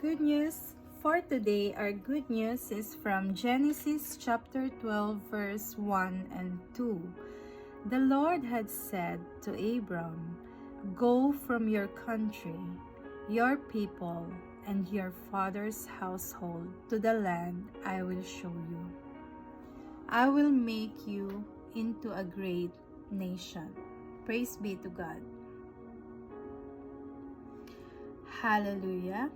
Good news for today. Our good news is from Genesis chapter 12 verse 1 and 2. The Lord had said to Abram, "Go from your country, your people, and your father's household to the land I will show you. I will make you into a great nation." Praise be to God. Hallelujah.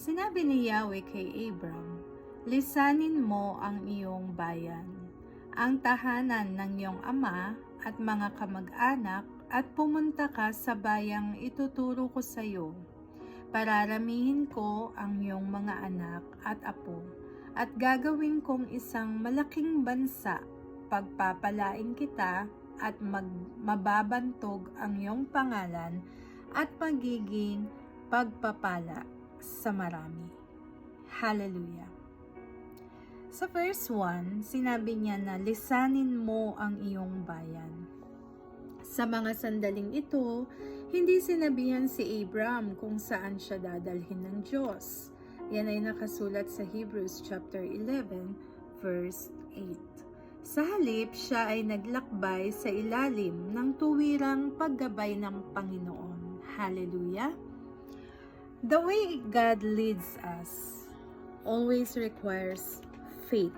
Sinabi ni Yahweh kay Abram, "Lisanin mo ang iyong bayan, ang tahanan ng iyong ama at mga kamag-anak at pumunta ka sa bayang ituturo ko sa iyo. Pararamihin ko ang iyong mga anak at apo at gagawin kong isang malaking bansa. Pagpapalain kita at mababantog ang iyong pangalan at magiging pagpapala sa marami." Hallelujah. Sa verse 1, sinabi niya na lisanin mo ang iyong bayan. Sa mga sandaling ito, hindi sinabihan si Abram kung saan siya dadalhin ng Diyos. Yan ay nakasulat sa Hebrews chapter 11 verse 8. Sa halip, siya ay naglakbay sa ilalim ng tuwirang paggabay ng Panginoon. Hallelujah. The way God leads us always requires faith.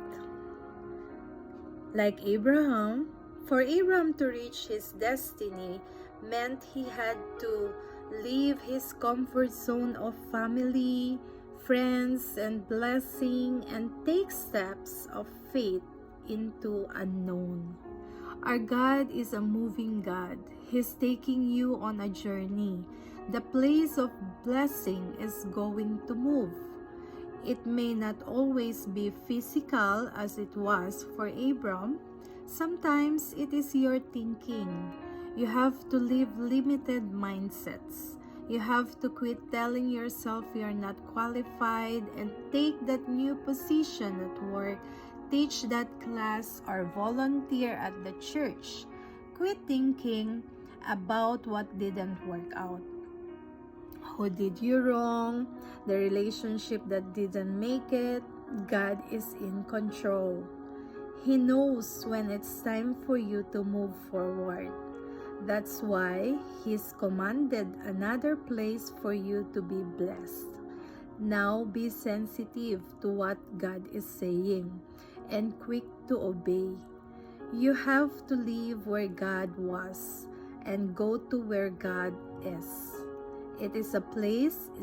Like Abraham, for Abraham to reach his destiny meant he had to leave his comfort zone of family, friends, and blessing and take steps of faith into unknown. Our God is a moving God. He's taking you on a journey. The place of blessing is going to move. It may not always be physical as it was for Abram. Sometimes it is your thinking. You have to leave limited mindsets. You have to quit telling yourself you're not qualified and take that new position at work, teach that class, or volunteer at the church. Quit thinking about what didn't work out. Who did you wrong? The relationship that didn't make it? God is in control. He knows when it's time for you to move forward. That's why He's commanded another place for you to be blessed. Now be sensitive to what God is saying and quick to obey. You have to leave where God was and go to where God is. It is a place